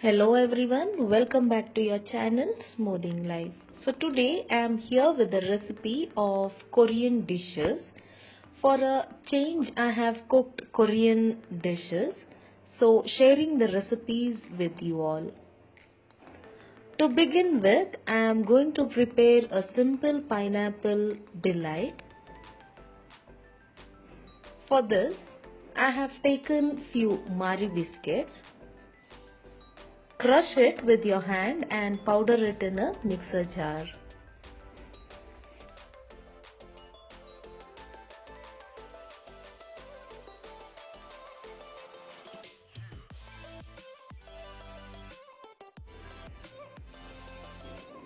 Hello everyone, welcome back to your channel Smoothing Life. So today I am here with the recipe of Korean dishes. For a change I have cooked Korean dishes, so sharing the recipes with you all. To begin with, I am going to prepare a simple pineapple delight. For this, I have taken few Marie biscuits. Crush it with your hand and powder it in a mixer jar.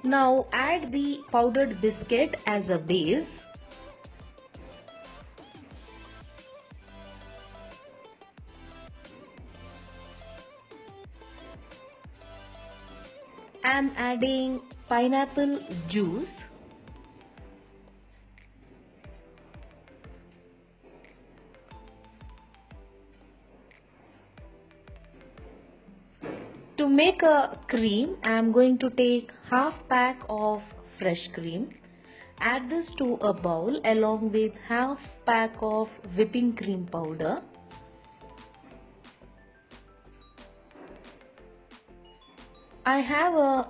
Now add the powdered biscuit as a base. I am adding pineapple juice. To make a cream, I am going to take half pack of fresh cream. Add this to a bowl along with half pack of whipping cream powder. I have a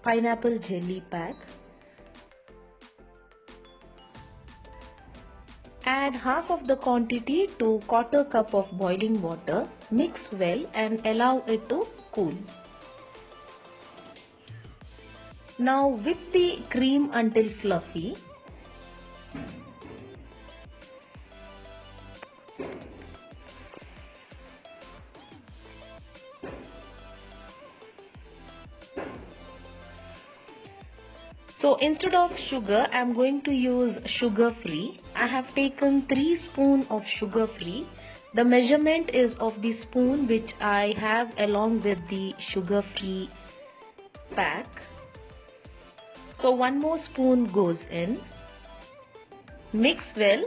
pineapple jelly pack. Add half of the quantity to 1/4 cup of boiling water. Mix well and allow it to cool. Now whip the cream until fluffy. So instead of sugar, I am going to use sugar free. I have taken 3 spoons of sugar free. The measurement is of the spoon which I have along with the sugar free pack. So 1 more spoon goes in. Mix well.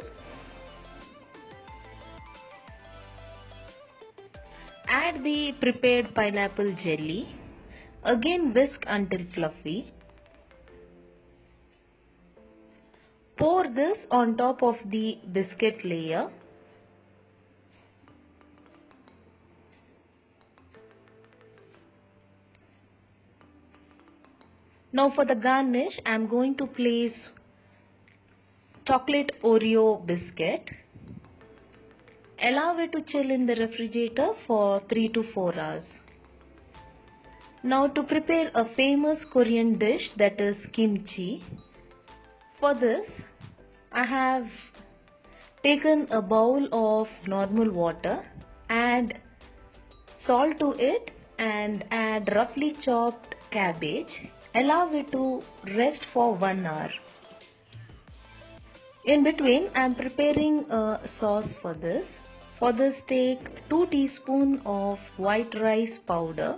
Add the prepared pineapple jelly. Again whisk until fluffy. Pour this on top of the biscuit layer. Now for the garnish, I am going to place chocolate Oreo biscuit. Allow it to chill in the refrigerator for 3 to 4 hours. Now to prepare a famous Korean dish, that is kimchi. For this, I have taken a bowl of normal water, add salt to it and add roughly chopped cabbage. Allow it to rest for 1 hour. In between, I am preparing a sauce for this. For this, take 2 teaspoons of white rice powder.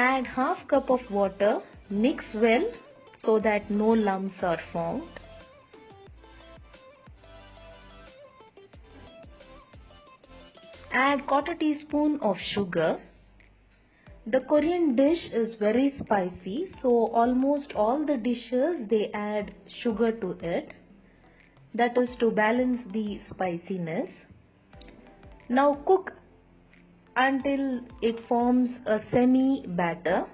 Add half cup of water. Mix well so that no lumps are formed. Add 1/4 teaspoon of sugar. The Korean dish is very spicy, so almost all the dishes they add sugar to it. That is to balance the spiciness. Now cook until it forms a semi batter.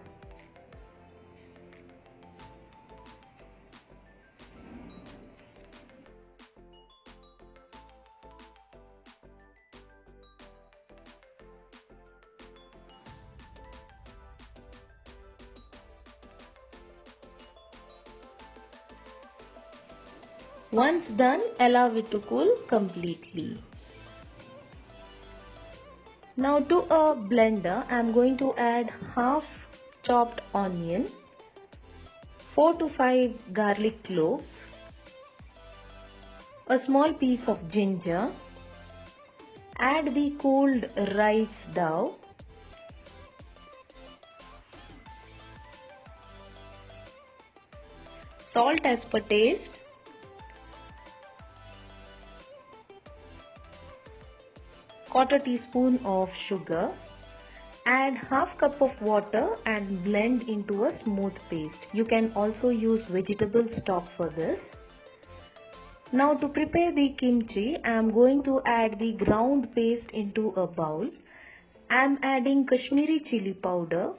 Once done, allow it to cool completely. Now to a blender, I am going to add half chopped onion, 4 to 5 garlic cloves, a small piece of ginger. Add the cooled rice dough. Salt as per taste. Quarter teaspoon of sugar. Add half cup of water and blend into a smooth paste. You can also use vegetable stock for this. Now to prepare the kimchi, I am going to add the ground paste into a bowl. I am adding Kashmiri chili powder.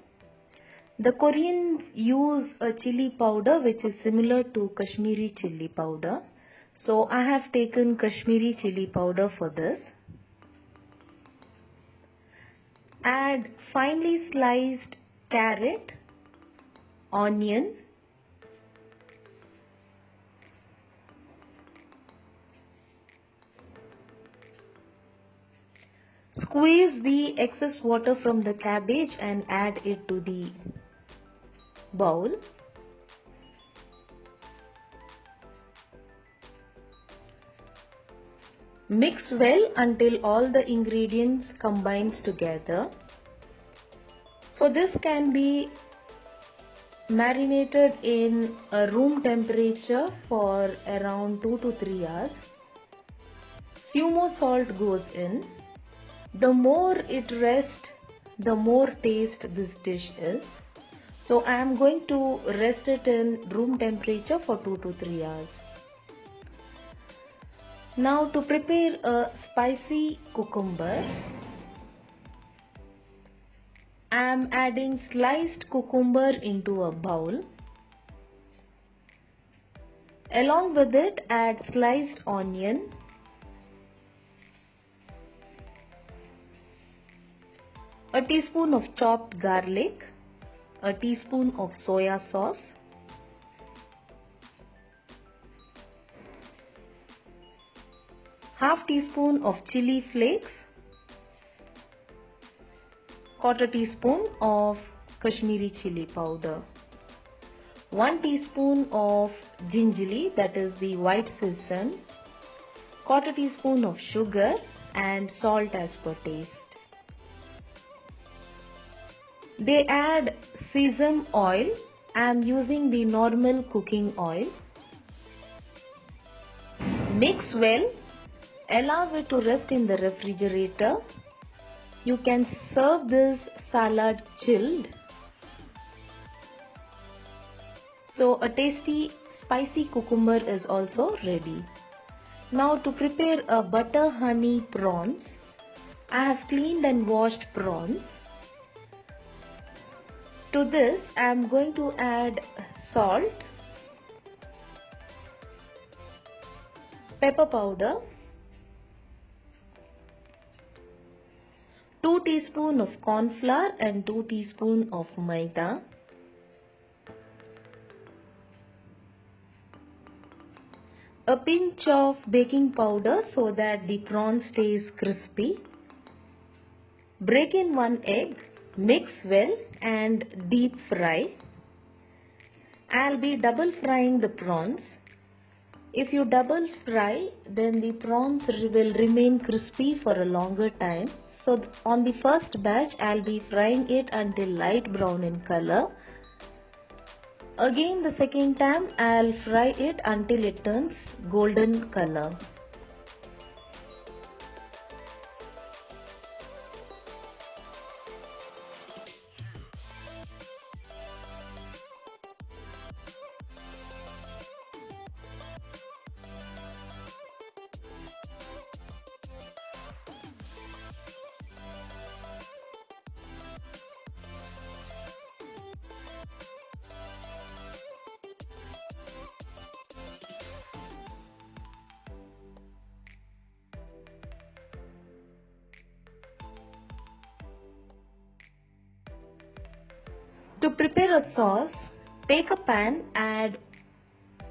The Koreans use a chili powder which is similar to Kashmiri chili powder. So I have taken Kashmiri chili powder for this. Add finely sliced carrot, onion, squeeze the excess water from the cabbage and add it to the bowl. Mix well until all the ingredients combines together. So this can be marinated in a room temperature for around 2 to 3 hours. Few more salt goes in. The more it rests, the more taste this dish is. So I am going to rest it in room temperature for 2 to 3 hours. Now to prepare a spicy cucumber, I am adding sliced cucumber into a bowl. Along with it, add sliced onion, a teaspoon of chopped garlic, a teaspoon of soya sauce, half teaspoon of chili flakes, quarter teaspoon of Kashmiri chili powder, 1 teaspoon of gingerly, that is the white sesame, quarter teaspoon of sugar and salt as per taste. They add sesame oil. I am using the normal cooking oil. Mix well. Allow it to rest in the refrigerator. You can serve this salad chilled. So a tasty spicy cucumber is also ready. Now to prepare a butter honey prawns. I have cleaned and washed prawns. To this I am going to add salt, pepper powder, 2 teaspoons of corn flour and 2 teaspoons of maida. A pinch of baking powder so that the prawn stays crispy. Break in 1 egg, mix well and deep fry. I'll be double frying the prawns. If you double fry, then the prawns will remain crispy for a longer time. So on the first batch, I'll be frying it until light brown in color. Again the second time, I'll fry it until it turns golden color. To prepare a sauce, take a pan, add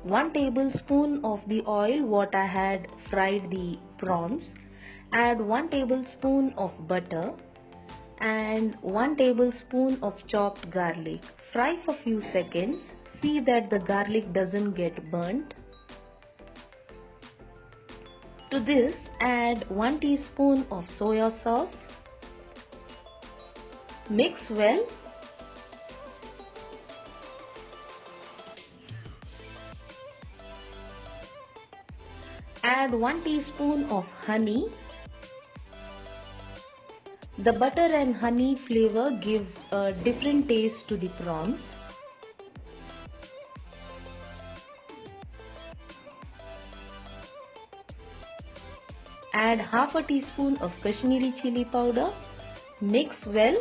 1 tablespoon of the oil what I had fried the prawns, add 1 tablespoon of butter and 1 tablespoon of chopped garlic. Fry for few seconds, see that the garlic doesn't get burnt. To this add 1 teaspoon of soya sauce, mix well. Add 1 teaspoon of honey. The butter and honey flavor gives a different taste to the prawns. Add half a teaspoon of Kashmiri chili powder. Mix well.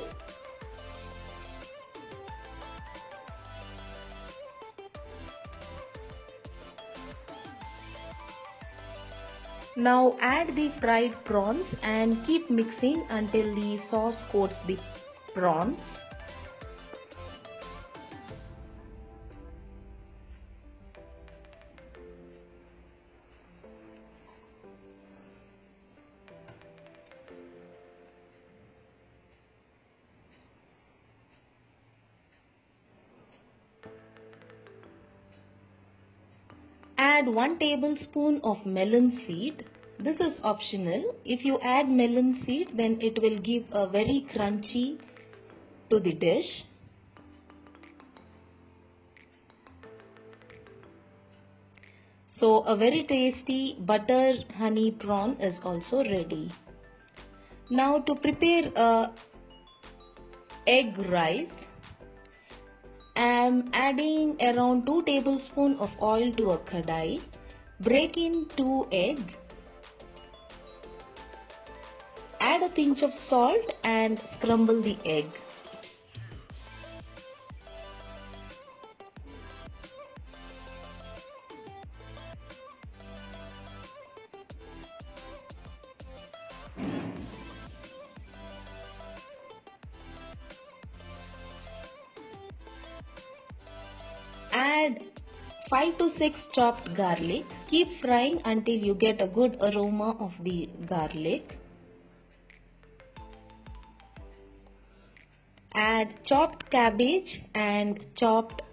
Now add the fried prawns and keep mixing until the sauce coats the prawns. Add 1 tablespoon of melon seed. This is optional. If you add melon seed, then it will give a very crunchy to the dish. So a very tasty butter honey prawn is also ready. Now to prepare a egg rice, I am adding around 2 tablespoons of oil to a kadai. Break in 2 eggs. Add a pinch of salt and scramble the egg. Add 5 to 6 chopped garlic. Keep frying until you get a good aroma of the garlic. Add chopped cabbage and chopped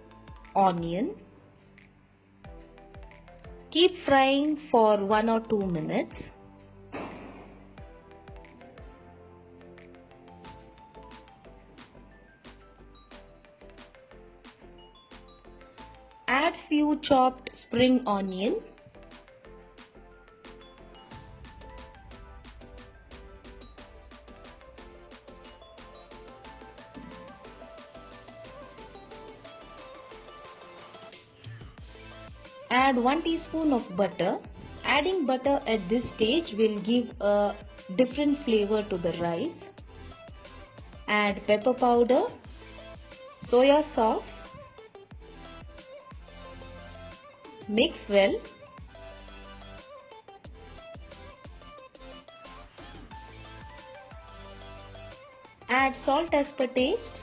onion. Keep frying for 1 or 2 minutes. Add few chopped spring onion. Add 1 teaspoon of butter. Adding butter at this stage will give a different flavor to the rice. Add pepper powder, soya sauce. Mix well. Add salt as per taste.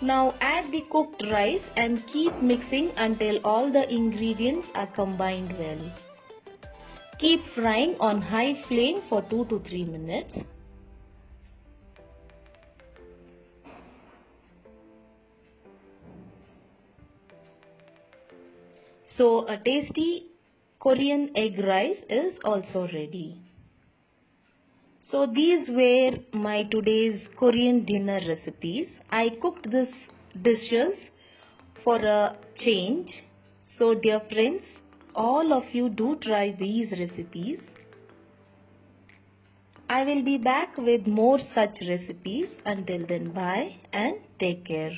Now add the cooked rice and keep mixing until all the ingredients are combined well. Keep frying on high flame for 2 to 3 minutes. So a tasty Korean egg rice is also ready. So these were my today's Korean dinner recipes. I cooked these dishes for a change. So dear friends, all of you do try these recipes. I will be back with more such recipes. Until then, bye and take care.